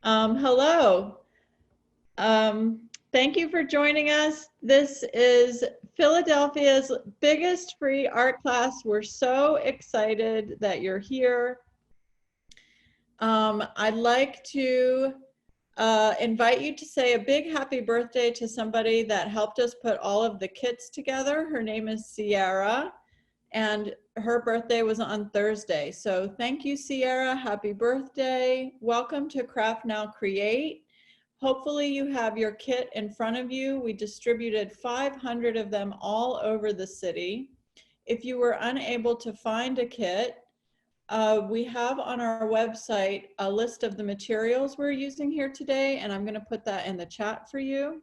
Hello. Thank you for joining us. This is Philadelphia's biggest free art class. We're so excited that you're here. I'd like to invite you to say a big happy birthday to somebody that helped us put all of the kits together. Her name is Sierra, and her birthday was on Thursday. So thank you, Sierra. Happy birthday. Welcome to CraftNOW Create. Hopefully you have your kit in front of you. We distributed 500 of them all over the city. If you were unable to find a kit, we have on our website a list of the materials we're using here today, and I'm going to put that in the chat for you.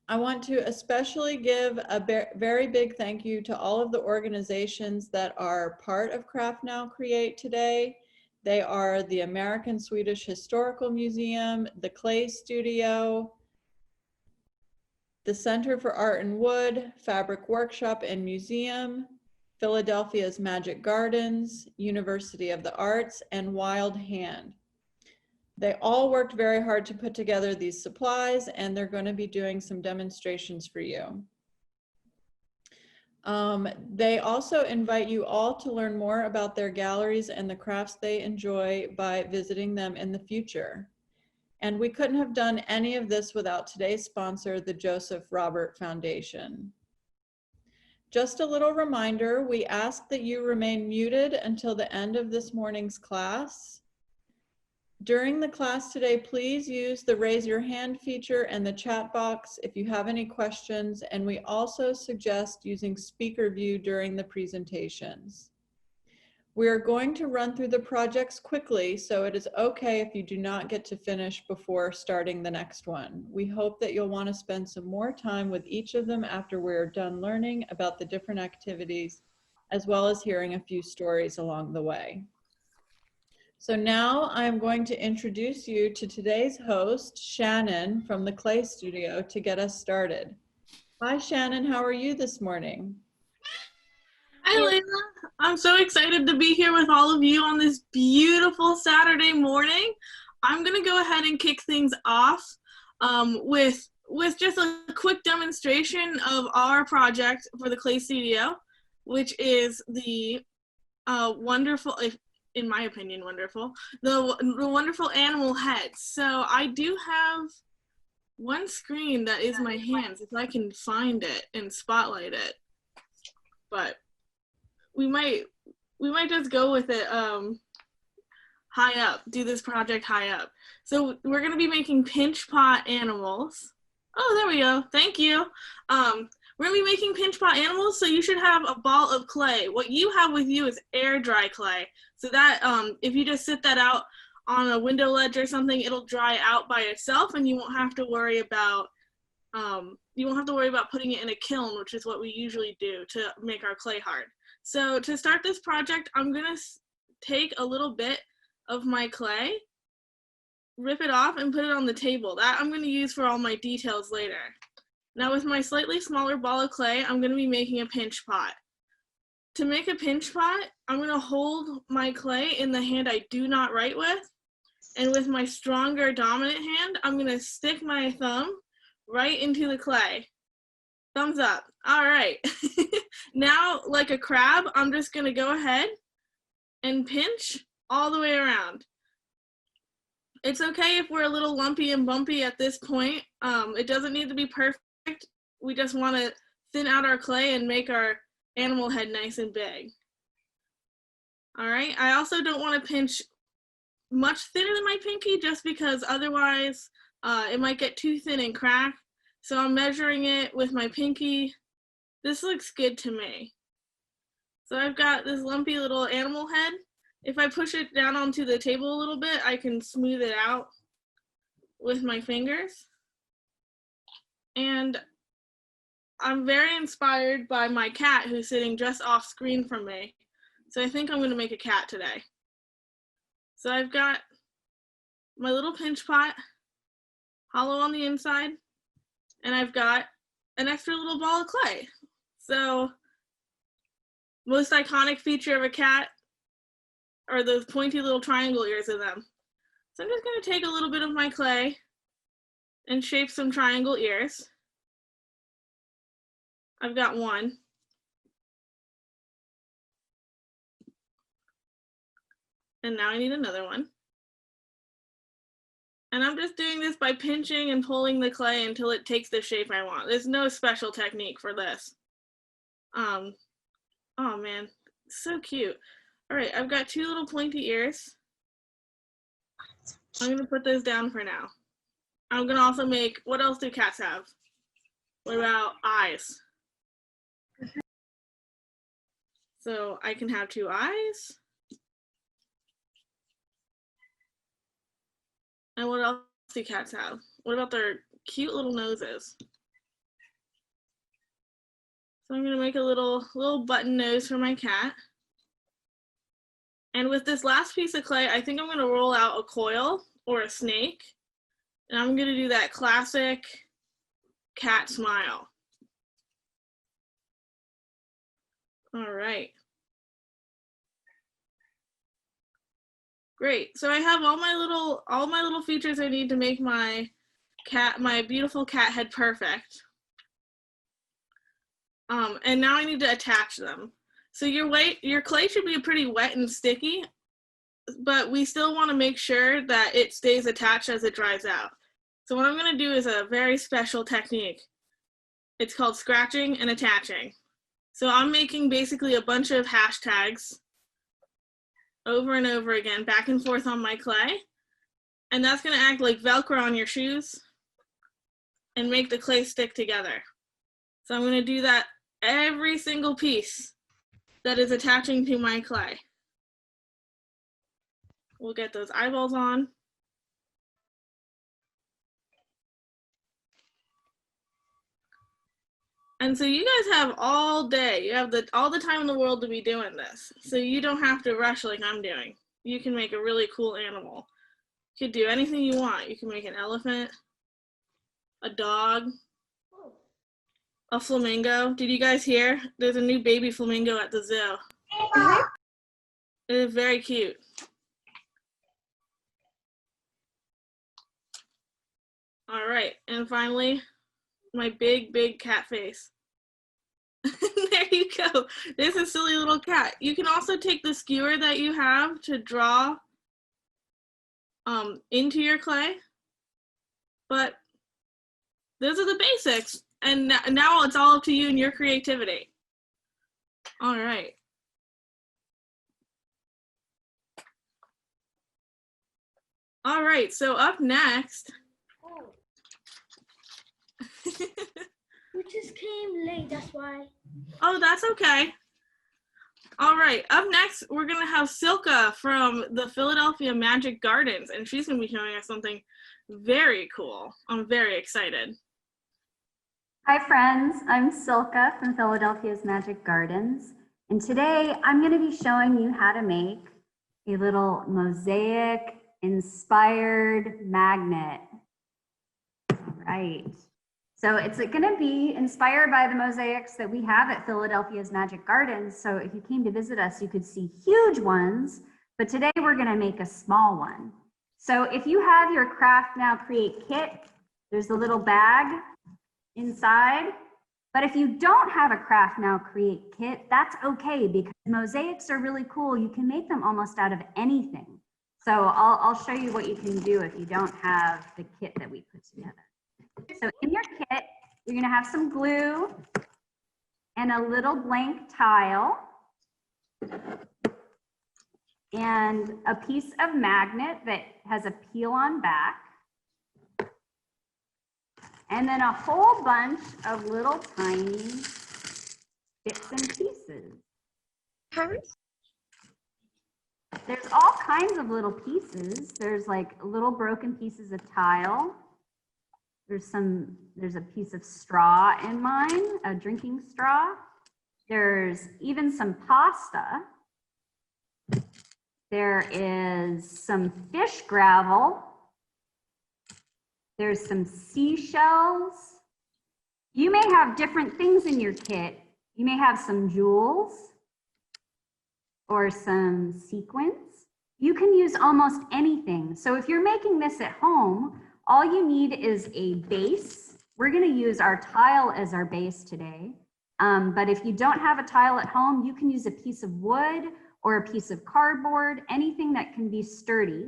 I want to especially give a very big thank you to all of the organizations that are part of CraftNOW Create today. They are the American Swedish Historical Museum, the Clay Studio, the Center for Art and Wood, Fabric Workshop and Museum, Philadelphia's Magic Gardens, University of the Arts, and Wild Hand. They all worked very hard to put together these supplies, and they're going to be doing some demonstrations for you. They also invite you all to learn more about their galleries and the crafts they enjoy by visiting them in the future. And we couldn't have done any of this without today's sponsor, the Joseph Robert Foundation. Just a little reminder, we ask that you remain muted until the end of this morning's class. During the class today, please use the raise your hand feature and the chat box if you have any questions, and we also suggest using speaker view during the presentations. We are going to run through the projects quickly, so it is okay if you do not get to finish before starting the next one. We hope that you'll want to spend some more time with each of them after we're done learning about the different activities, as well as hearing a few stories along the way. So now I'm going to introduce you to today's host, Shannon from the Clay Studio, to get us started. Hi, Shannon. How are you this morning? Hi, Layla. I'm so excited to be here with all of you on this beautiful Saturday morning. I'm going to go ahead and kick things off with just a quick demonstration of our project for the Clay Studio, which is the wonderful, in my opinion, wonderful, the wonderful animal heads. So I do have one screen that is my hands, if I can find it and spotlight it. But we might just go with it high up, do this project high up. So we're gonna be making pinch pot animals. Oh, there we go, thank you. We're gonna be making pinch pot animals, so you should have a ball of clay. What you have with you is air dry clay. So that if you just sit that out on a window ledge or something, it'll dry out by itself, and you won't have to worry about putting it in a kiln, which is what we usually do to make our clay hard. So to start this project, I'm gonna take a little bit of my clay, rip it off, and put it on the table. That I'm gonna use for all my details later. Now with my slightly smaller ball of clay, I'm gonna be making a pinch pot. To make a pinch pot, I'm gonna hold my clay in the hand I do not write with, and with my stronger dominant hand, I'm gonna stick my thumb right into the clay. Thumbs up. All right. Now, like a crab, I'm just gonna go ahead and pinch all the way around. It's okay if we're a little lumpy and bumpy at this point. It doesn't need to be perfect. We just want to thin out our clay and make our animal head nice and big. All right, I also don't want to pinch much thinner than my pinky, just because otherwise it might get too thin and crack. So I'm measuring it with my pinky. This looks good to me. So I've got this lumpy little animal head. If I push it down onto the table a little bit, I can smooth it out with my fingers. And I'm very inspired by my cat, who's sitting just off screen from me. So I think I'm gonna make a cat today. So I've got my little pinch pot, hollow on the inside, and I've got an extra little ball of clay. So most iconic feature of a cat are those pointy little triangle ears of them. So I'm just going to take a little bit of my clay and shape some triangle ears. I've got one. And now I need another one. And I'm just doing this by pinching and pulling the clay until it takes the shape I want. There's no special technique for this. Oh man, so cute. All right, I've got 2 little pointy ears. I'm gonna put those down for now. I'm gonna also make, what else do cats have? What about eyes? So I can have 2 eyes. And what else do cats have? What about their cute little noses? So I'm gonna make a little button nose for my cat. And with this last piece of clay, I think I'm gonna roll out a coil or a snake. And I'm gonna do that classic cat smile. All right. Great. So I have all my little features I need to make my beautiful cat head perfect. And now I need to attach them. So your clay should be pretty wet and sticky, but we still want to make sure that it stays attached as it dries out. So what I'm going to do is a very special technique. It's called scratching and attaching. So I'm making basically a bunch of hashtags over and over again, back and forth on my clay. And that's going to act like Velcro on your shoes and make the clay stick together. So I'm going to do that every single piece that is attaching to my clay. We'll get those eyeballs on. And so you guys have all day. You have all the time in the world to be doing this. So you don't have to rush like I'm doing. You can make a really cool animal. You could do anything you want. You can make an elephant, a dog, a flamingo. Did you guys hear? There's a new baby flamingo at the zoo. It is very cute. All right, and finally, my big cat face. There you go. There's a silly little cat. You can also take the skewer that you have to draw into your clay, but those are the basics. And now it's all up to you and your creativity. All right. All right, so up next. We just came late, that's why. Oh, that's okay. All right, up next, we're gonna have Silka from the Philadelphia Magic Gardens, and she's gonna be showing us something very cool. I'm very excited. Hi friends, I'm Silka from Philadelphia's Magic Gardens, and today I'm going to be showing you how to make a little mosaic inspired magnet. All right, so it's going to be inspired by the mosaics that we have at Philadelphia's Magic Gardens. So if you came to visit us, you could see huge ones, but today we're going to make a small one. So if you have your CraftNOW Create kit, there's the little bag inside. But if you don't have a CraftNOW Create kit, that's okay, because mosaics are really cool. You can make them almost out of anything. So I'll show you what you can do if you don't have the kit that we put together. So in your kit, you're gonna have some glue and a little blank tile and a piece of magnet that has a peel on back. And then a whole bunch of little tiny bits and pieces. There's all kinds of little pieces. There's like little broken pieces of tile. There's a piece of straw in mine, a drinking straw. There's even some pasta. There is some fish gravel. There's some seashells. You may have different things in your kit. You may have some jewels or some sequins. You can use almost anything. So if you're making this at home, all you need is a base. We're going to use our tile as our base today. But if you don't have a tile at home, you can use a piece of wood or a piece of cardboard, anything that can be sturdy.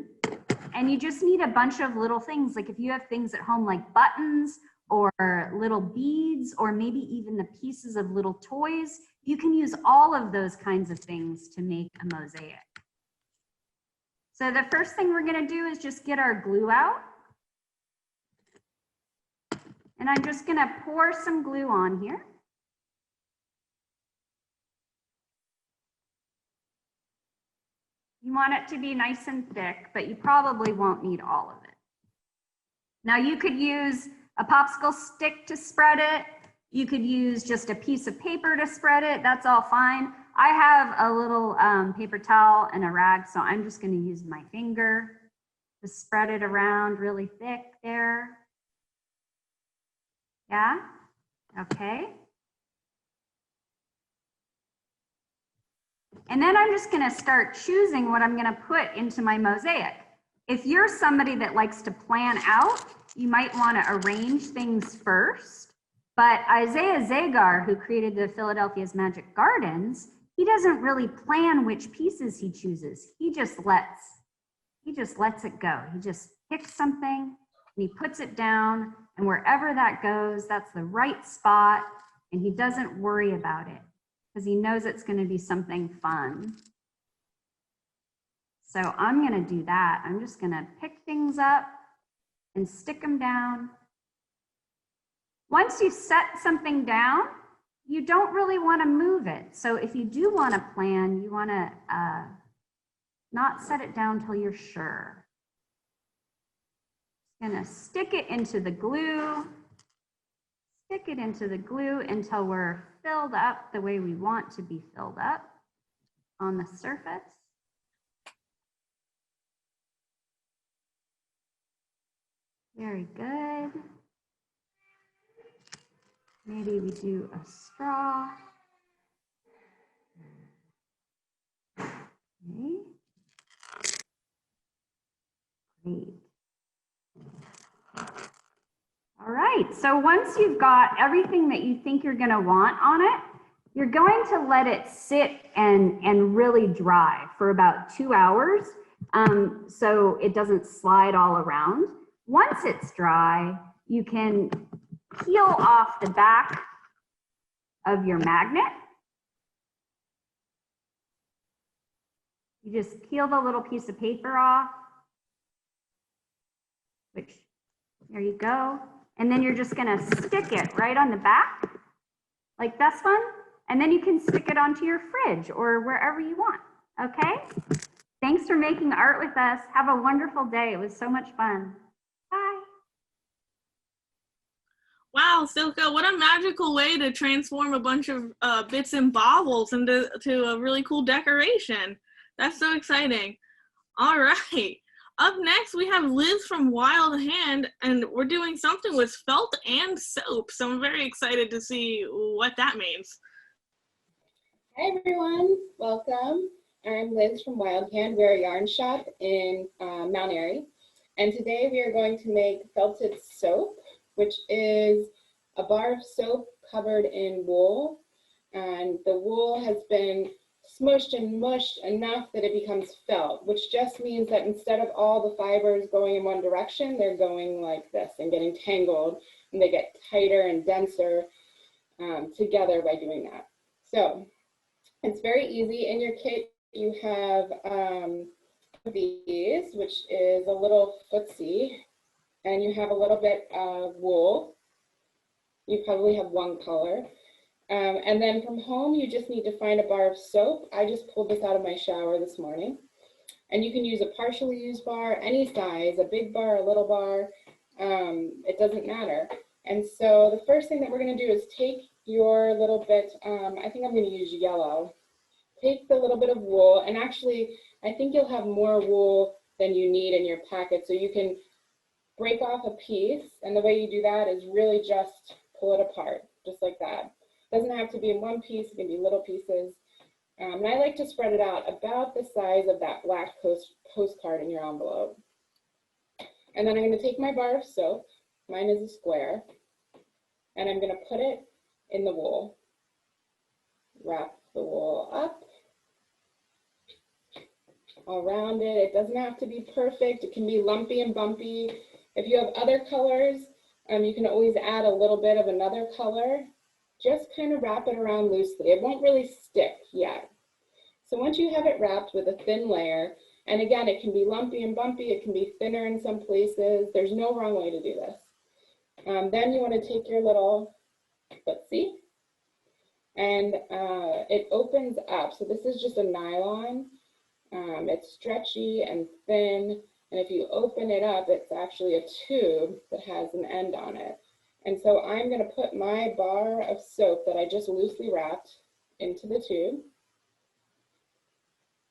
And you just need a bunch of little things. Like if you have things at home like buttons or little beads, or maybe even the pieces of little toys, you can use all of those kinds of things to make a mosaic. So the first thing we're going to do is just get our glue out. And I'm just going to pour some glue on here. You want it to be nice and thick, but you probably won't need all of it. Now you could use a popsicle stick to spread it. You could use just a piece of paper to spread it. That's all fine. I have a little paper towel and a rag, so I'm just going to use my finger to spread it around really thick there. Yeah? Okay. And then I'm just going to start choosing what I'm going to put into my mosaic. If you're somebody that likes to plan out, you might want to arrange things first. But Isaiah Zagar, who created the Philadelphia's Magic Gardens, he doesn't really plan which pieces he chooses. He just lets it go. He just picks something and he puts it down, and wherever that goes, that's the right spot, and he doesn't worry about it because he knows it's going to be something fun. So I'm going to do that. I'm just going to pick things up and stick them down. Once you set something down, you don't really want to move it. So if you do want to plan, you want to not set it down till you're sure. Just going to stick it into the glue. Stick it into the glue until we're filled up the way we want to be filled up on the surface. Very good. Maybe we do a straw. Okay. Great. All right, so once you've got everything that you think you're going to want on it, you're going to let it sit and really dry for about 2 hours so it doesn't slide all around. Once it's dry, you can peel off the back of your magnet. You just peel the little piece of paper off, which, there you go. And then you're just gonna stick it right on the back, like this one. And then you can stick it onto your fridge or wherever you want, okay? Thanks for making art with us. Have a wonderful day. It was so much fun. Bye. Wow, Silka, what a magical way to transform a bunch of bits and baubles into a really cool decoration. That's so exciting. All right. Up next, we have Liz from Wild Hand, and we're doing something with felt and soap. So I'm very excited to see what that means. Hi, everyone. Welcome. I'm Liz from Wild Hand. We're a yarn shop in Mount Airy. And today we are going to make felted soap, which is a bar of soap covered in wool. And the wool has been smushed and mushed enough that it becomes felt, which just means that instead of all the fibers going in one direction, they're going like this and getting tangled, and they get tighter and denser together by doing that. So it's very easy. In your kit, you have these, which is a little footsie, and you have a little bit of wool. You probably have one color. And then from home, you just need to find a bar of soap. I just pulled this out of my shower this morning. And you can use a partially used bar, any size, a big bar, a little bar, it doesn't matter. And so the first thing that we're going to do is take your little bit, I think I'm going to use yellow. Take the little bit of wool, and actually, I think you'll have more wool than you need in your packet. So you can break off a piece, and the way you do that is really just pull it apart, just like that. Doesn't have to be in one piece, it can be little pieces. And I like to spread it out about the size of that black postcard in your envelope. And then I'm going to take my bar of soap, mine is a square, and I'm going to put it in the wool. Wrap the wool up around it. It doesn't have to be perfect. It can be lumpy and bumpy. If you have other colors, you can always add a little bit of another color. Just kind of wrap it around loosely. It won't really stick yet. So once you have it wrapped with a thin layer, and again, it can be lumpy and bumpy, it can be thinner in some places. There's no wrong way to do this. Then you want to take your little footsie, and it opens up. So this is just a nylon. It's stretchy and thin, and if you open it up, it's actually a tube that has an end on it. And so I'm going to put my bar of soap that I just loosely wrapped into the tube.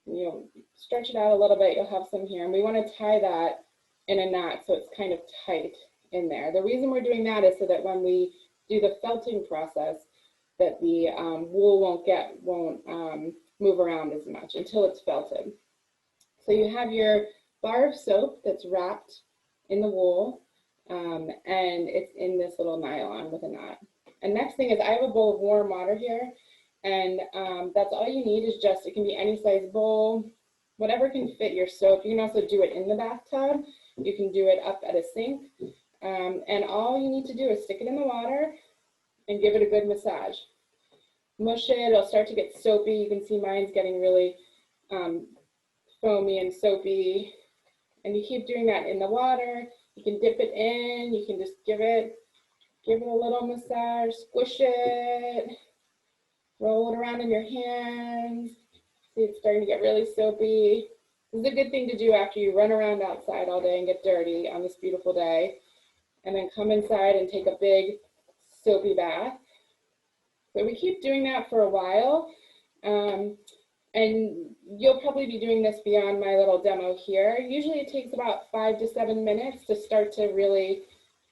You'll stretch it out a little bit, you'll have some here, and we want to tie that in a knot so it's kind of tight in there. The reason we're doing that is so that when we do the felting process, that the wool won't move around as much until it's felted. So you have your bar of soap that's wrapped in the wool, and it's in this little nylon with a knot. And next thing is I have a bowl of warm water here, and that's all you need is just, it can be any size bowl, whatever can fit your soap. You can also do it in the bathtub. You can do it up at a sink. And all you need to do is stick it in the water and give it a good massage. Mush it, it'll start to get soapy. You can see mine's getting really foamy and soapy. And you keep doing that in the water. You can dip it in, you can just give it a little massage, squish it, roll it around in your hands. See, it's starting to get really soapy. This is a good thing to do after you run around outside all day and get dirty on this beautiful day. And then come inside and take a big soapy bath. So we keep doing that for a while. And you'll probably be doing this beyond my little demo here. Usually it takes about 5 to 7 minutes to start to really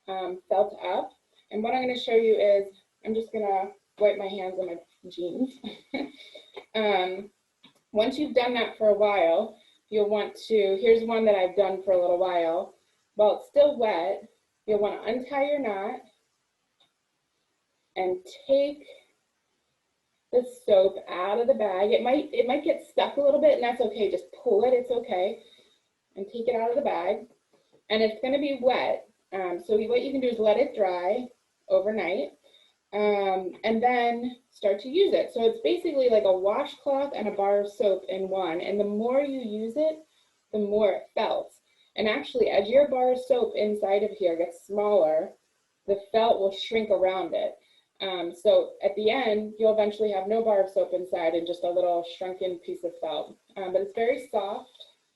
felt up. And what I'm going to show you is, I'm just going to wipe my hands on my jeans. Once you've done that for a while, you'll want to, here's one that I've done for a little while. While it's still wet, you'll want to untie your knot and take the soap out of the bag. It might get stuck a little bit, and that's okay. Just pull it, it's okay. And take it out of the bag. And it's going to be wet. So what you can do is let it dry overnight. And then start to use it. So it's basically like a washcloth and a bar of soap in one. And the more you use it, the more it felts. And actually, as your bar of soap inside of here gets smaller, the felt will shrink around it. So at the end, you'll eventually have no bar of soap inside and just a little shrunken piece of felt. But it's very soft.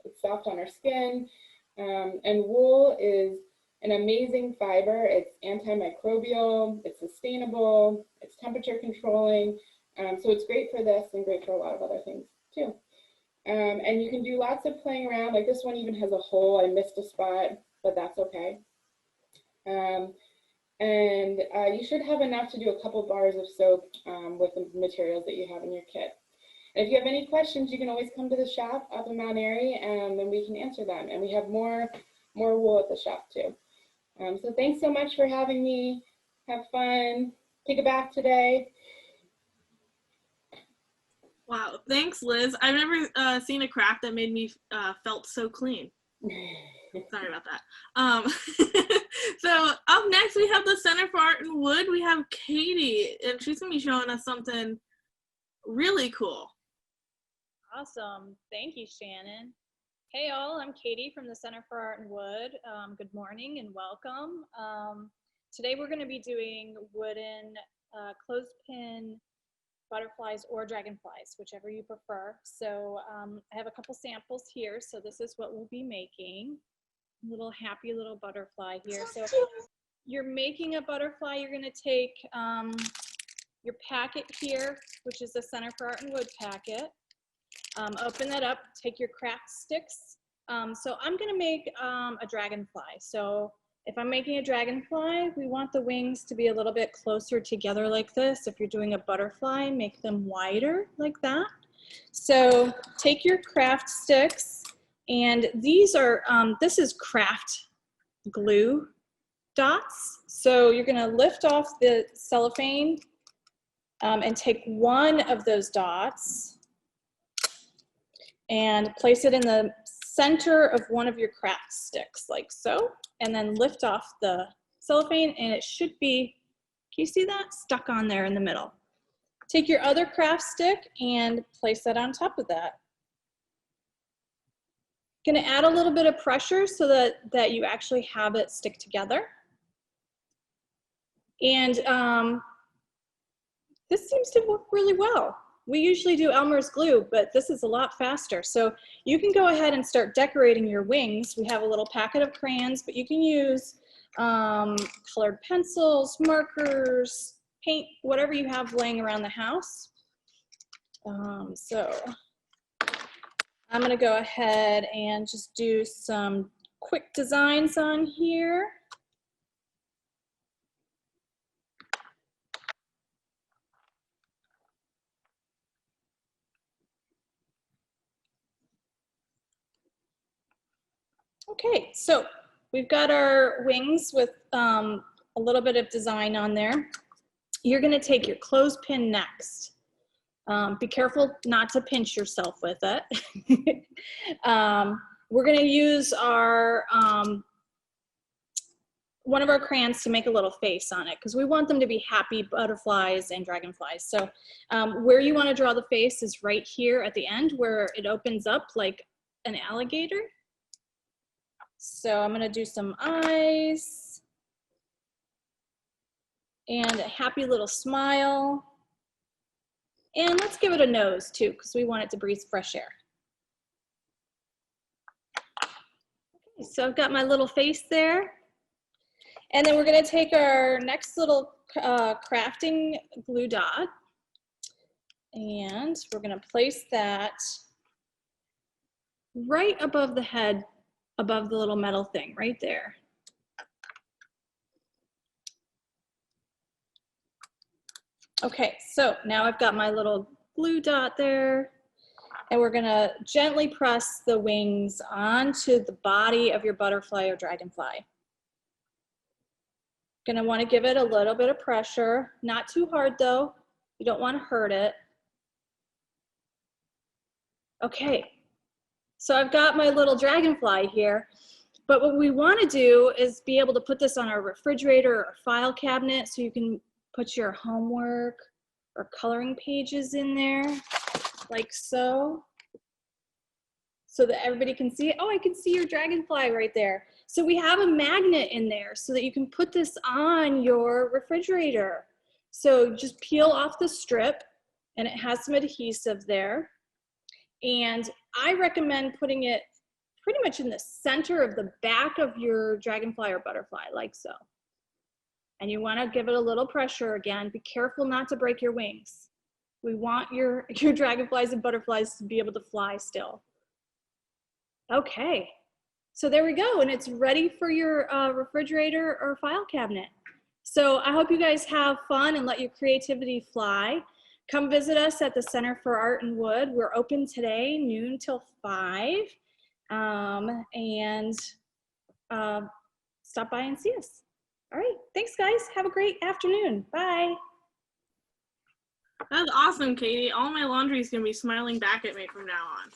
It's soft on our skin. And wool is an amazing fiber. It's antimicrobial, it's sustainable, it's temperature controlling. So it's great for this and great for a lot of other things too. And you can do lots of playing around. Like this one even has a hole. I missed a spot, but that's okay. And you should have enough to do a couple bars of soap with the materials that you have in your kit. And if you have any questions, you can always come to the shop up in Mount Airy, and then we can answer them. And we have more wool at the shop too. So thanks so much for having me. Have fun. Take a bath today. Wow, thanks, Liz. I've never seen a craft that made me felt so clean. Sorry about that. So up next we have the Center for Art and Wood. We have Katie, and she's gonna be showing us something really cool. Awesome. Thank you, Shannon. Hey all, I'm Katie from the Center for Art and Wood. Good morning and welcome. Today we're going to be doing wooden clothespin butterflies or dragonflies, whichever you prefer. So I have a couple samples here. So this is what we'll be making. Little happy little butterfly here. So if you're making a butterfly, you're going to take your packet here, which is the Center for Art and Wood packet. Open that up, take your craft sticks. So I'm gonna make a dragonfly. So if I'm making a dragonfly, we want the wings to be a little bit closer together like this. If you're doing a butterfly, make them wider like that. So take your craft sticks, and these are, this is craft glue dots. So you're gonna lift off the cellophane and take one of those dots and place it in the center of one of your craft sticks, like so, and then lift off the cellophane, and it should be, can you see that? Stuck on there in the middle. Take your other craft stick and place that on top of that. Gonna add a little bit of pressure so that you actually have it stick together. And this seems to work really well. We usually do Elmer's glue, but this is a lot faster. So you can go ahead and start decorating your wings. We have a little packet of crayons, but you can use colored pencils, markers, paint, whatever you have laying around the house. So I'm gonna go ahead and just do some quick designs on here. Okay, so we've got our wings with a little bit of design on there. You're gonna take your clothespin next. Be careful not to pinch yourself with it. We're gonna use our, one of our crayons to make a little face on it because we want them to be happy butterflies and dragonflies. So where you wanna draw the face is right here at the end where it opens up like an alligator. So I'm gonna do some eyes and a happy little smile. And let's give it a nose too, because we want it to breathe fresh air. Okay, so I've got my little face there. And then we're gonna take our next little crafting glue dot, and we're gonna place that right above the head, above the little metal thing, right there. Okay, so now I've got my little glue dot there, and we're gonna gently press the wings onto the body of your butterfly or dragonfly. Gonna wanna give it a little bit of pressure, not too hard though. You don't wanna hurt it. Okay, so I've got my little dragonfly here, but what we wanna do is be able to put this on our refrigerator or file cabinet so you can put your homework or coloring pages in there, like so that everybody can see it. Oh, I can see your dragonfly right there. So we have a magnet in there so that you can put this on your refrigerator. So just peel off the strip, and it has some adhesive there. And I recommend putting it pretty much in the center of the back of your dragonfly or butterfly, like so. And you wanna give it a little pressure again. Be careful not to break your wings. We want your dragonflies and butterflies to be able to fly still. Okay, so there we go. And it's ready for your refrigerator or file cabinet. So I hope you guys have fun and let your creativity fly. Come visit us at the Center for Art and Wood. We're open today, noon till 5. Stop by and see us. All right, thanks guys. Have a great afternoon. Bye. That was awesome, Katie. All my laundry is gonna be smiling back at me from now on.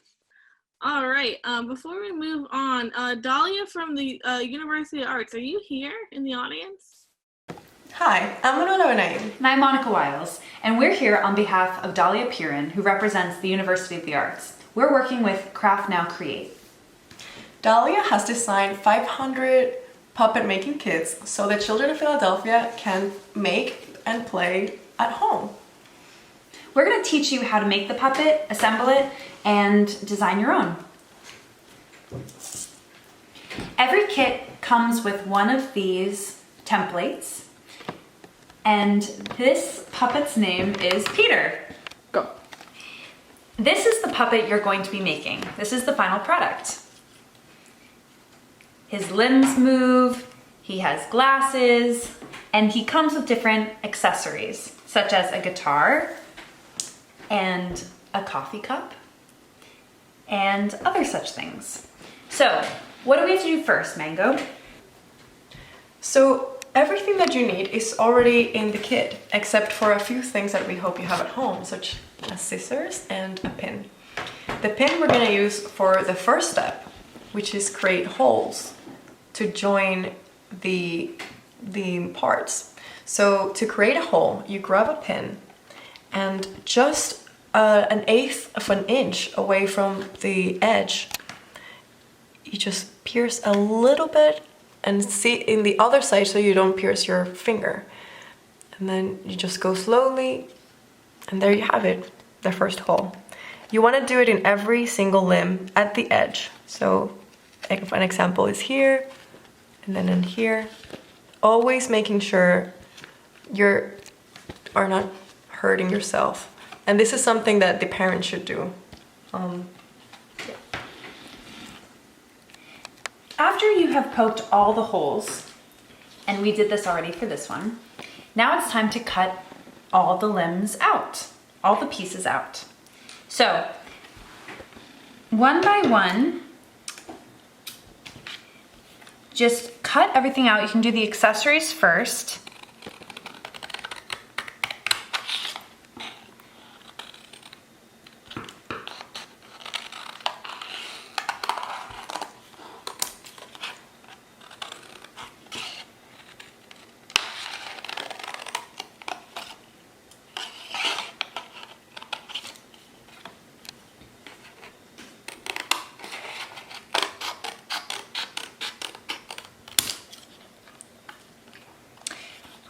All right, before we move on, Dahlia from the University of Arts, are you here in the audience? Hi, I'm Manuela Renee. And I'm Monica Wiles, and we're here on behalf of Dahlia Purin, who represents the University of the Arts. We're working with CraftNOW Create. Dahlia has designed 500 puppet making kits so that children in Philadelphia can make and play at home. We're going to teach you how to make the puppet, assemble it, and design your own. Every kit comes with one of these templates, and this puppet's name is Peter. Go. This is the puppet you're going to be making. This is the final product. His limbs move, he has glasses, and he comes with different accessories, such as a guitar and a coffee cup, and other such things. So, what do we have to do first, Mango? So everything that you need is already in the kit, except for a few things that we hope you have at home, such as scissors and a pin. The pin we're going to use for the first step, which is create holes to join the parts. So to create a hole, you grab a pin and just 1/8 of an inch away from the edge, you just pierce a little bit and see in the other side so you don't pierce your finger. And then you just go slowly, and there you have it, the first hole. You want to do it in every single limb at the edge. So an example is here, and then in here. Always making sure you are not hurting yourself. And this is something that the parents should do. After you have poked all the holes, and we did this already for this one, now it's time to cut all the limbs out, all the pieces out. So, one by one, just cut everything out. You can do the accessories first.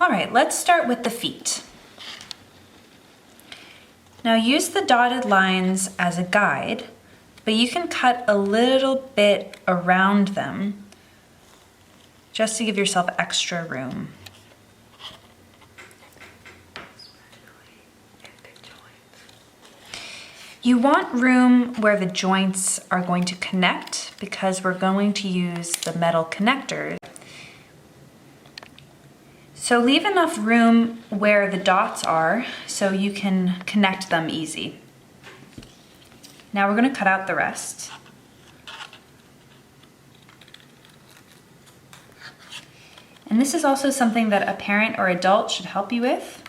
All right, let's start with the feet. Now use the dotted lines as a guide, but you can cut a little bit around them just to give yourself extra room. You want room where the joints are going to connect because we're going to use the metal connectors. So leave enough room where the dots are so you can connect them easy. Now we're going to cut out the rest. And this is also something that a parent or adult should help you with.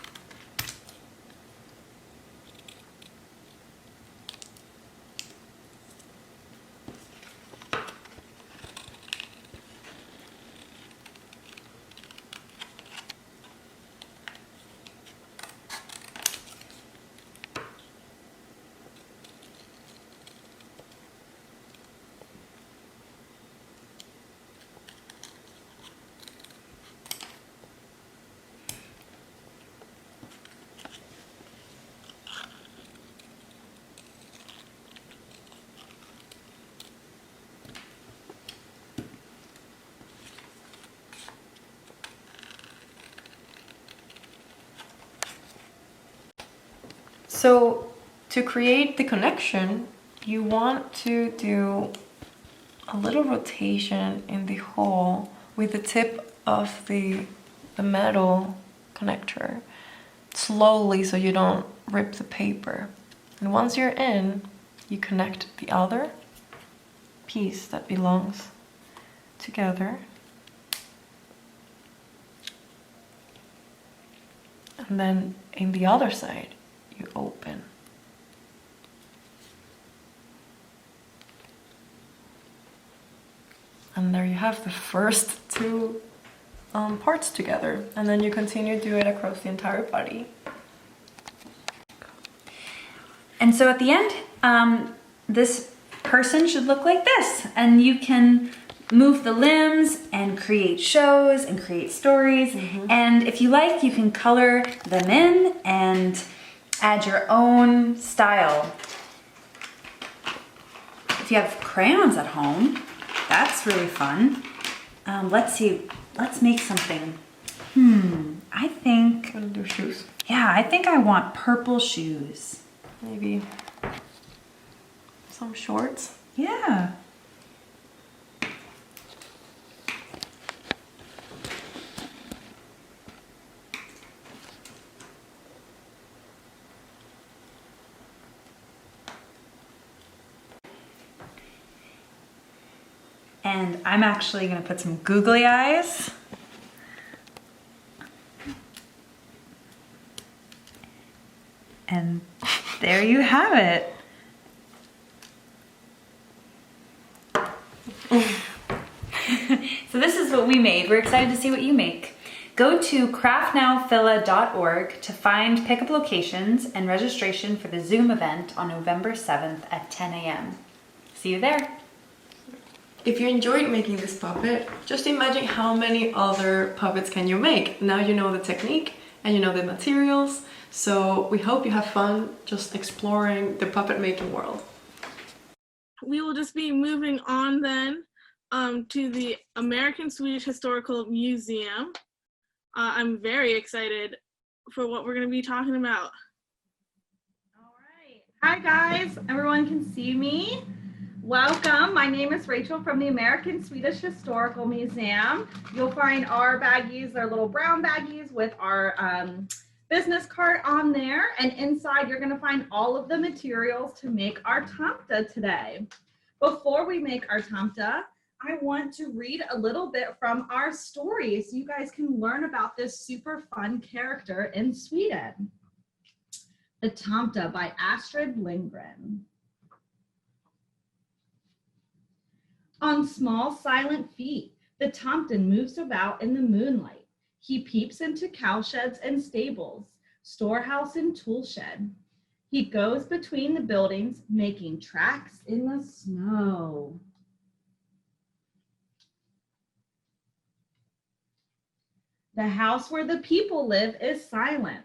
So to create the connection, you want to do a little rotation in the hole with the tip of the metal connector slowly so you don't rip the paper. And once you're in, you connect the other piece that belongs together. And then in the other side, you open. And there you have the first two parts together. And then you continue to do it across the entire body. And so at the end, this person should look like this. And you can move the limbs and create shows and create stories. And if you like, you can color them in and add your own style. If you have crayons at home, that's really fun. Let's see, let's make something. I think, Gonna do shoes. yeah, I think I want purple shoes. Maybe some shorts. Yeah. And I'm actually gonna put some googly eyes. And there you have it. So this is what we made. We're excited to see what you make. Go to craftnowphila.org to find pickup locations and registration for the Zoom event on November 7th at 10 a.m. See you there. If you enjoyed making this puppet, just imagine how many other puppets can you make. Now you know the technique and you know the materials, so we hope you have fun just exploring the puppet making world. We will just be moving on then to the American Swedish Historical Museum. I'm very excited for what we're going to be talking about. All right. Hi guys, everyone can see me. Welcome. My name is Rachel from the American Swedish Historical Museum. You'll find our baggies, they're little brown baggies with our business card on there, and inside you're going to find all of the materials to make our tomta today. Before we make our tomta, I want to read a little bit from our story so you guys can learn about this super fun character in Sweden. The Tomta by Astrid Lindgren. On small silent feet, the tomten moves about in the moonlight. He peeps into cowsheds and stables, storehouse and tool shed. He goes between the buildings, making tracks in the snow. The house where the people live is silent.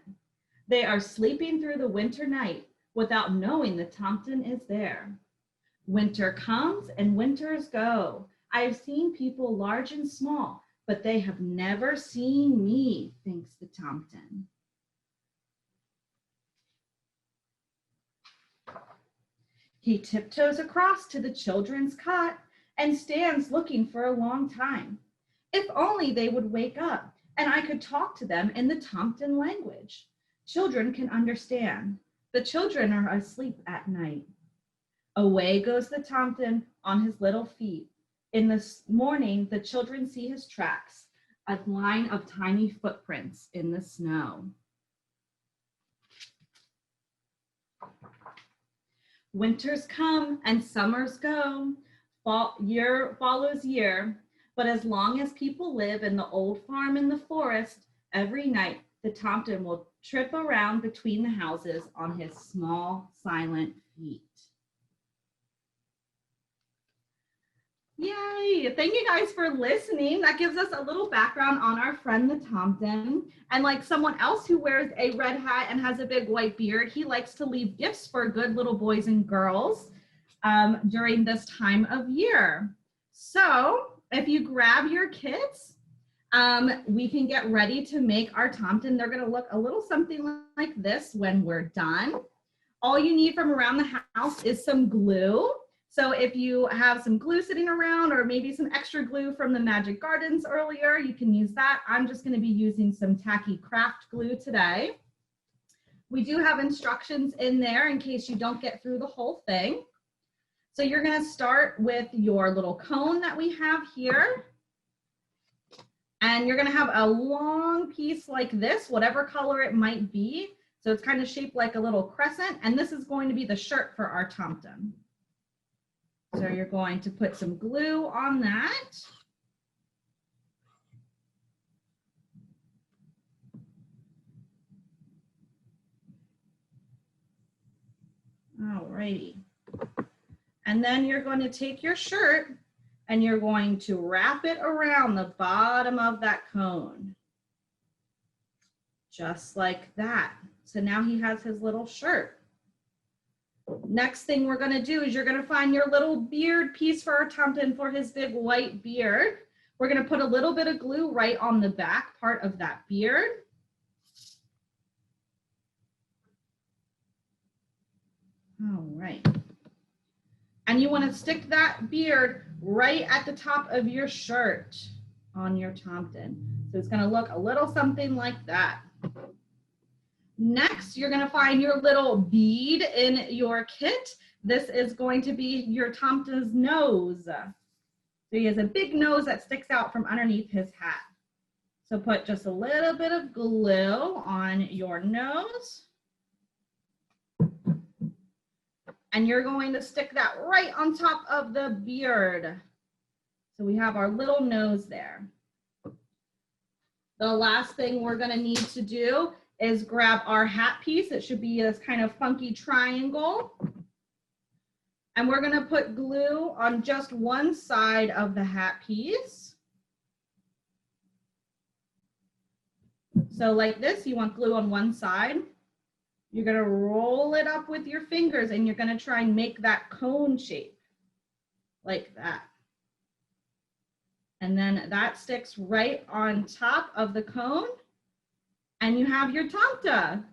They are sleeping through the winter night without knowing the tomten is there. Winter comes and winters go. I have seen people large and small, but they have never seen me, thinks the tomten. He tiptoes across to the children's cot and stands looking for a long time. If only they would wake up and I could talk to them in the tomten language. Children can understand. The children are asleep at night. Away goes the tomten on his little feet. In the morning, the children see his tracks, a line of tiny footprints in the snow. Winters come and summers go. Year follows year. But as long as people live in the old farm in the forest, every night the tomten will trip around between the houses on his small, silent feet. Yay! Thank you guys for listening. That gives us a little background on our friend the tomten. And like someone else who wears a red hat and has a big white beard, he likes to leave gifts for good little boys and girls during this time of year. So if you grab your kits, we can get ready to make our tomten. They're going to look a little something like this when we're done. All you need from around the house is some glue. So if you have some glue sitting around or maybe some extra glue from the Magic Gardens earlier, you can use that. I'm just going to be using some tacky craft glue today. We do have instructions in there in case you don't get through the whole thing. So you're going to start with your little cone that we have here. And you're going to have a long piece like this, whatever color it might be. So it's kind of shaped like a little crescent. And this is going to be the shirt for our tomten. So you're going to put some glue on that. All righty. And then you're going to take your shirt and you're going to wrap it around the bottom of that cone. Just like that. So now he has his little shirt. Next thing we're going to do is you're going to find your little beard piece for our tomten for his big white beard. We're going to put a little bit of glue right on the back part of that beard. All right. And you want to stick that beard right at the top of your shirt on your tomten. So it's going to look a little something like that. Next, you're going to find your little bead in your kit. This is going to be your tomten's nose. So he has a big nose that sticks out from underneath his hat. So put just a little bit of glue on your nose. And you're going to stick that right on top of the beard. So we have our little nose there. The last thing we're going to need to do is grab our hat piece. It should be this kind of funky triangle. And we're going to put glue on just one side of the hat piece. So like this, you want glue on one side. You're going to roll it up with your fingers and you're going to try and make that cone shape like that. And then that sticks right on top of the cone and you have your Tomta.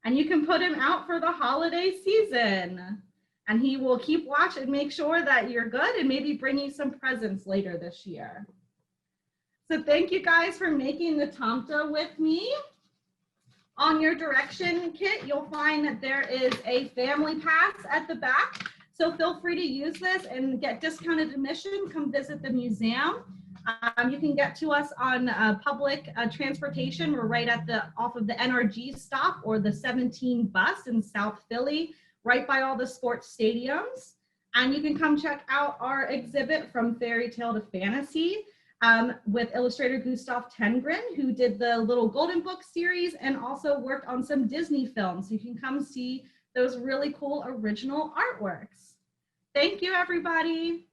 And you can put him out for the holiday season and he will keep watch and make sure that you're good and maybe bring you some presents later this year. So thank you guys for making the Tomta with me. On your direction kit, you'll find that there is a family pass at the back. So feel free to use this and get discounted admission. Come visit the museum. You can get to us on public transportation. We're right at off of the NRG stop or the 17 bus in South Philly, right by all the sports stadiums. And you can come check out our exhibit From Fairy Tale to Fantasy with illustrator Gustav Tengren, who did the Little Golden Book series and also worked on some Disney films. You can come see those really cool original artworks. Thank you, everybody.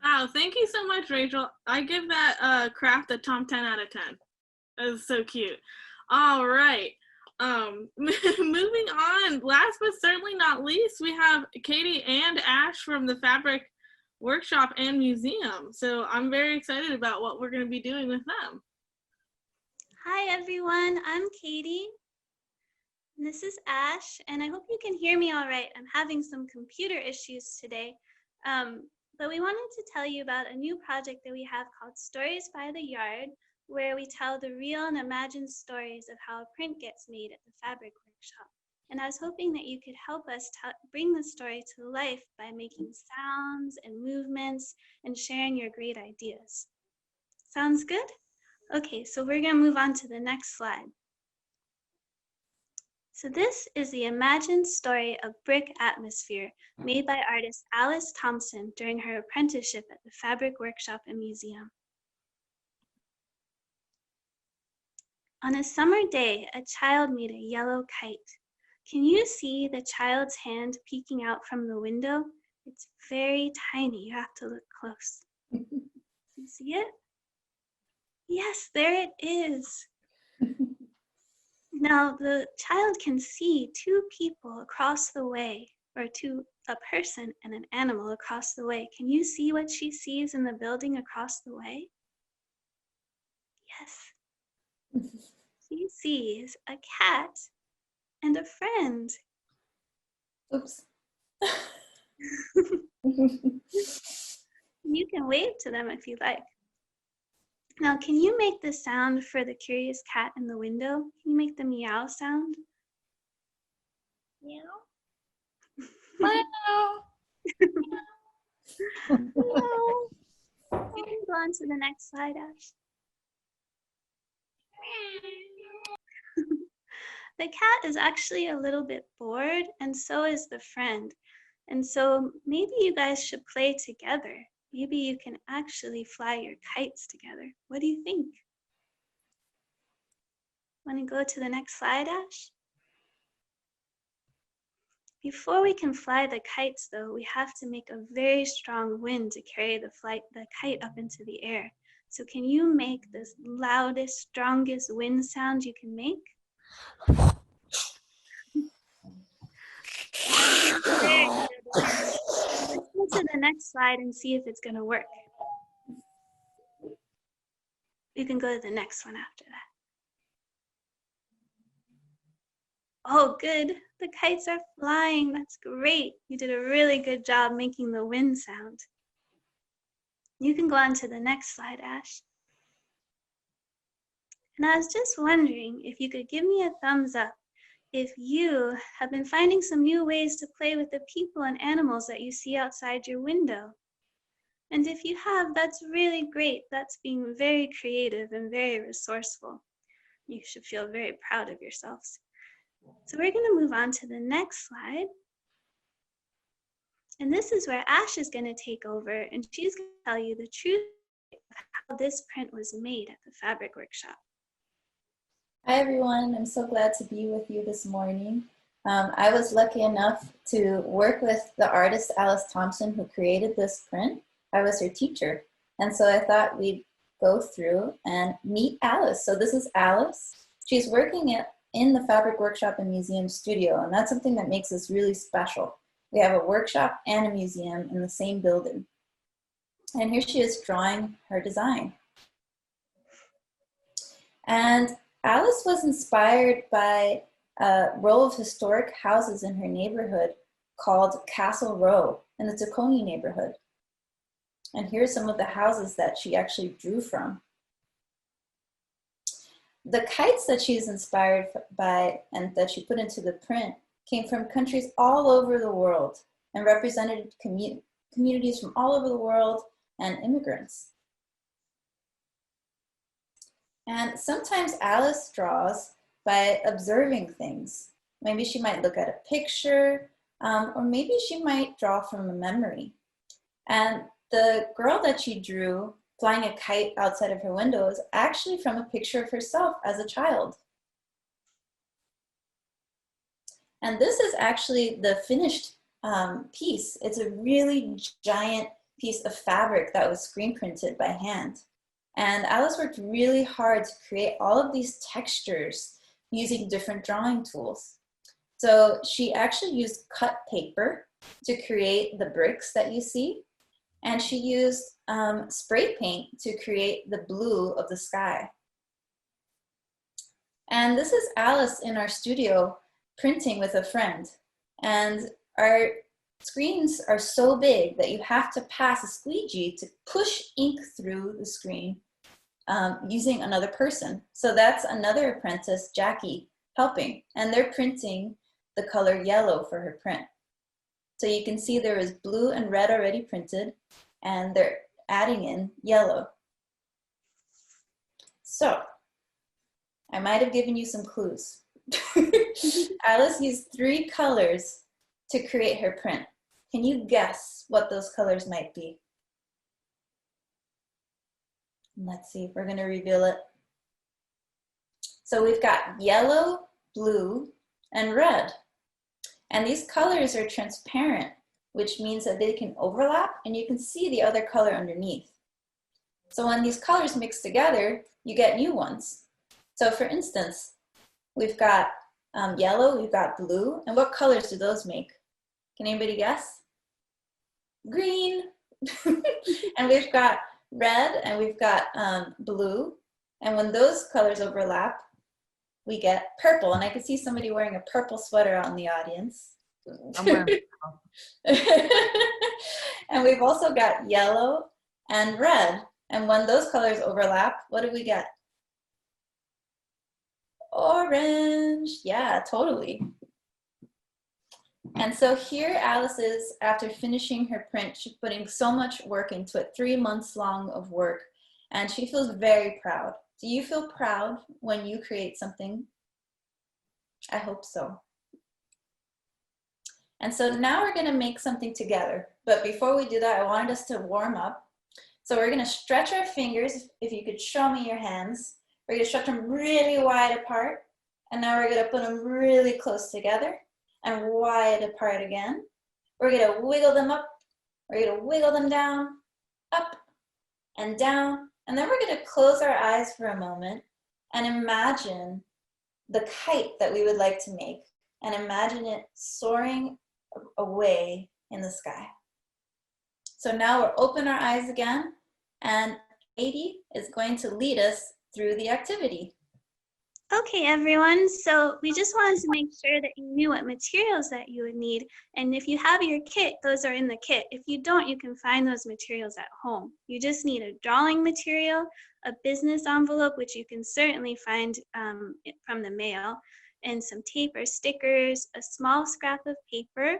Wow, thank you so much, Rachel. I give that craft a Tom 10 out of 10. That was so cute. All right. Moving on, last but certainly not least, we have Katie and Ash from the Fabric Workshop and Museum. So I'm very excited about what we're going to be doing with them. Hi everyone, I'm Katie. This is Ash, and I hope you can hear me all right. I'm having some computer issues today, but we wanted to tell you about a new project that we have called Stories by the Yard, where we tell the real and imagined stories of how a print gets made at the Fabric Workshop. And I was hoping that you could help us bring the story to life by making sounds and movements and sharing your great ideas. Sounds good? Okay, so we're going to move on to the next slide. So this is the imagined story of Brick Atmosphere, made by artist Alice Thompson during her apprenticeship at the Fabric Workshop and Museum. On a summer day, a child made a yellow kite. Can you see the child's hand peeking out from the window? It's very tiny. You have to look close. You see it? Yes, there it is. Now the child can see two people across the way, or a person and an animal across the way. Can you see what she sees in the building across the way? Yes. She sees a cat and a friend. Oops. You can wave to them if you like. Now, can you make the sound for the curious cat in the window? Can you make the meow sound? Meow. Meow. Meow. You can go on to the next slide, Ash. The cat is actually a little bit bored, and so is the friend. And so maybe you guys should play together. Maybe you can actually fly your kites together. What do you think? Want to go to the next slide, Ash? Before we can fly the kites, though, we have to make a very strong wind to carry the kite up into the air. So can you make the loudest, strongest wind sound you can make? Very good. Let's go to the next slide and see if it's going to work. You can go to the next one after that. Oh, good. The kites are flying. That's great. You did a really good job making the wind sound. You can go on to the next slide, Ash. And I was just wondering if you could give me a thumbs up if you have been finding some new ways to play with the people and animals that you see outside your window. And if you have, that's really great. That's being very creative and very resourceful. You should feel very proud of yourselves. So we're going to move on to the next slide. And this is where Ash is going to take over, and she's going to tell you the truth of how this print was made at the fabric workshop. Hi everyone, I'm so glad to be with you this morning. I was lucky enough to work with the artist Alice Thompson who created this print. I was her teacher, and so I thought we'd go through and meet Alice. So this is Alice. She's working in the Fabric Workshop and Museum Studio, and that's something that makes us really special. We have a workshop and a museum in the same building. And here she is drawing her design. And Alice was inspired by a row of historic houses in her neighborhood called Castle Row in the Tacony neighborhood. And here's some of the houses that she actually drew from. The kites that she's inspired by and that she put into the print came from countries all over the world and represented communities from all over the world and immigrants. And sometimes Alice draws by observing things. Maybe she might look at a picture, or maybe she might draw from a memory. And the girl that she drew flying a kite outside of her window is actually from a picture of herself as a child. And this is actually the finished piece. It's a really giant piece of fabric that was screen printed by hand. And Alice worked really hard to create all of these textures using different drawing tools. So she actually used cut paper to create the bricks that you see. And she used spray paint to create the blue of the sky. And this is Alice in our studio printing with a friend. And our screens are so big that you have to pass a squeegee to push ink through the screen using another person. So that's another apprentice, Jackie, helping. And they're printing the color yellow for her print. So you can see there is blue and red already printed, and they're adding in yellow. So I might have given you some clues. Alice used 3 colors to create her print. Can you guess what those colors might be? Let's see if we're going to reveal it. So we've got yellow, blue, and red. And these colors are transparent, which means that they can overlap and you can see the other color underneath. So when these colors mix together, you get new ones. So for instance, we've got yellow, we've got blue, and what colors do those make? Can anybody guess? Green. And we've got red and we've got blue, and when those colors overlap, we get purple. And I could see somebody wearing a purple sweater out in the audience. I'm wearing And we've also got yellow and red, and when those colors overlap, what do we get? Orange. Yeah, totally. And so here Alice is, after finishing her print, she's putting so much work into it, 3 months long of work, and she feels very proud. Do you feel proud when you create something? I hope so. And so now we're gonna make something together. But before we do that, I wanted us to warm up. So we're gonna stretch our fingers. If you could show me your hands. We're gonna stretch them really wide apart. And now we're gonna put them really close together and wide apart again. We're gonna wiggle them up. We're gonna wiggle them down, up and down. And then we're gonna close our eyes for a moment and imagine the kite that we would like to make, and imagine it soaring away in the sky. So now we'll open our eyes again, and Katie is going to lead us through the activity. Okay, everyone, so we just wanted to make sure that you knew what materials that you would need. And if you have your kit, those are in the kit. If you don't, you can find those materials at home. You just need a drawing material, a business envelope, which you can certainly find from the mail, and some tape or stickers, a small scrap of paper,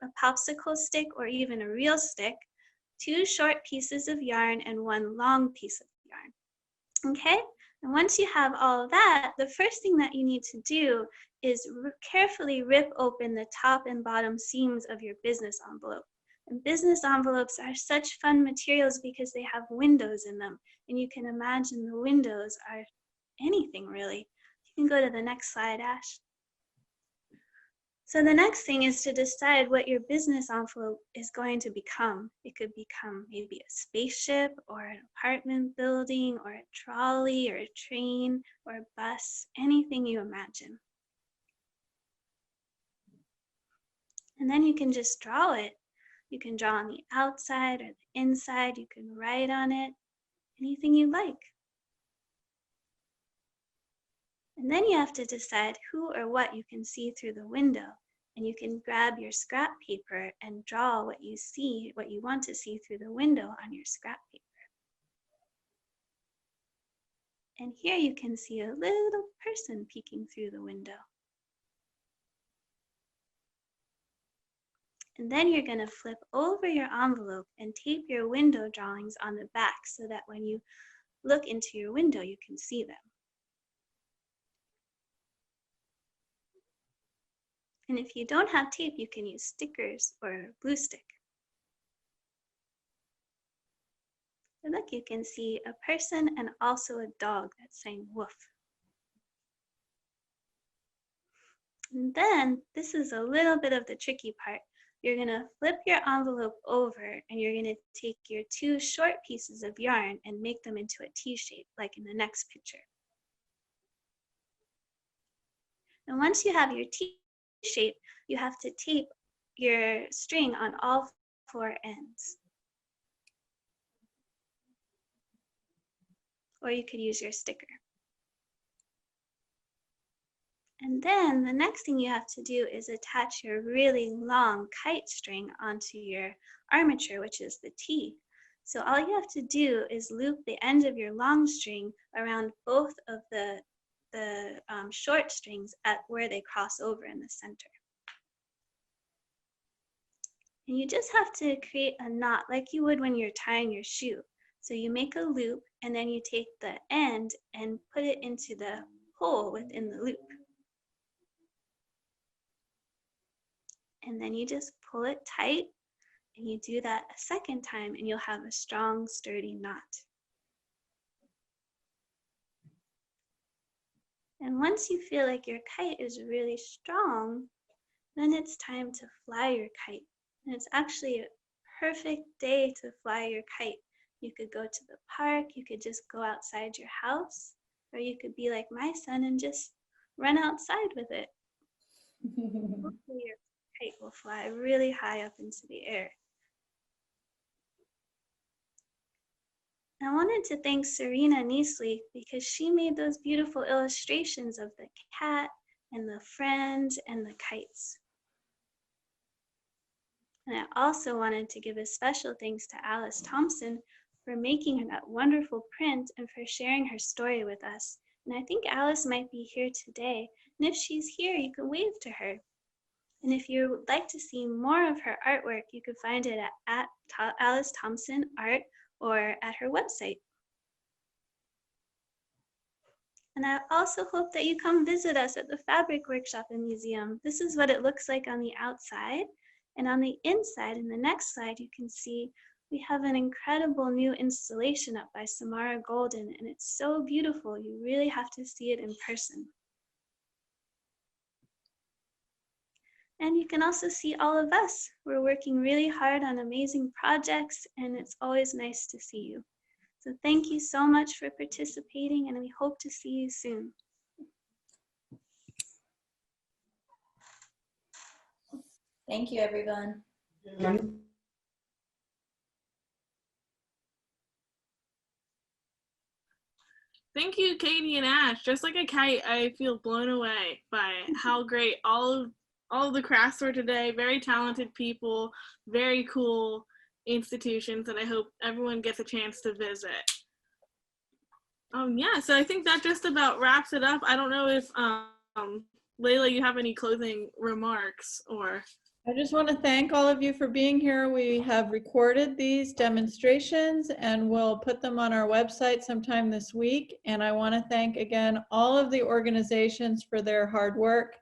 a popsicle stick or even a real stick, 2 short pieces of yarn, and 1 long piece of yarn. Okay? And once you have all of that, the first thing that you need to do is carefully rip open the top and bottom seams of your business envelope. And business envelopes are such fun materials because they have windows in them. And you can imagine the windows are anything really. You can go to the next slide, Ash. So the next thing is to decide what your business envelope is going to become. It could become maybe a spaceship or an apartment building or a trolley or a train or a bus, anything you imagine. And then you can just draw it. You can draw on the outside or the inside. You can write on it, anything you like. And then you have to decide who or what you can see through the window. And you can grab your scrap paper and draw what you see, what you want to see through the window on your scrap paper. And here you can see a little person peeking through the window. And then you're going to flip over your envelope and tape your window drawings on the back so that when you look into your window, you can see them. And if you don't have tape, you can use stickers or glue stick. So look, you can see a person and also a dog that's saying woof. And then this is a little bit of the tricky part. You're going to flip your envelope over and you're going to take your 2 short pieces of yarn and make them into a T shape, like in the next picture. And once you have your T shape, you have to tape your string on all 4 ends. Or you could use your sticker. And then the next thing you have to do is attach your really long kite string onto your armature, which is the T. So all you have to do is loop the end of your long string around both of the short strings at where they cross over in the center. And you just have to create a knot like you would when you're tying your shoe. So you make a loop and then you take the end and put it into the hole within the loop. And then you just pull it tight and you do that a second time and you'll have a strong, sturdy knot. And once you feel like your kite is really strong, then it's time to fly your kite. And it's actually a perfect day to fly your kite. You could go to the park, you could just go outside your house, or you could be like my son and just run outside with it. Hopefully your kite will fly really high up into the air. I wanted to thank Serena Neasley because she made those beautiful illustrations of the cat and the friends and the kites. And I also wanted to give a special thanks to Alice Thompson for making that wonderful print and for sharing her story with us. And I think Alice might be here today. And if she's here, you can wave to her. And if you would like to see more of her artwork, you can find it at Alice Thompson Art or at her website. And I also hope that you come visit us at the Fabric Workshop and Museum. This is what it looks like on the outside. And on the inside, in the next slide, you can see we have an incredible new installation up by Samara Golden, and it's so beautiful. You really have to see it in person. And you can also see all of us. We're working really hard on amazing projects, and it's always nice to see you. So thank you so much for participating, and we hope to see you soon. Thank you, everyone. Thank you, Katie and Ash. Just like a kite, I feel blown away by how great all of the crafts were today. Very talented people, very cool institutions, and I hope everyone gets a chance to visit. Yeah, so I think that just about wraps it up. I don't know if Layla, you have any closing remarks or... I just want to thank all of you for being here. We have recorded these demonstrations and we'll put them on our website sometime this week. And I want to thank again all of the organizations for their hard work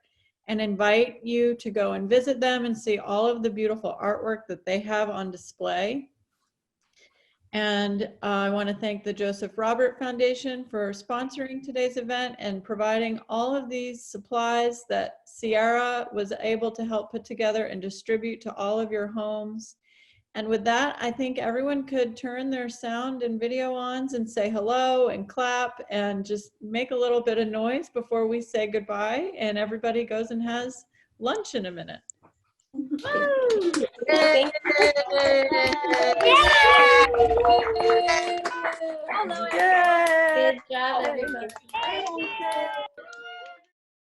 and invite you to go and visit them and see all of the beautiful artwork that they have on display. And I want to thank the Joseph Robert Foundation for sponsoring today's event and providing all of these supplies that Sierra was able to help put together and distribute to all of your homes. And with that, I think everyone could turn their sound and video on and say hello and clap and just make a little bit of noise before we say goodbye and everybody goes and has lunch in a minute. Thank Good job, everybody.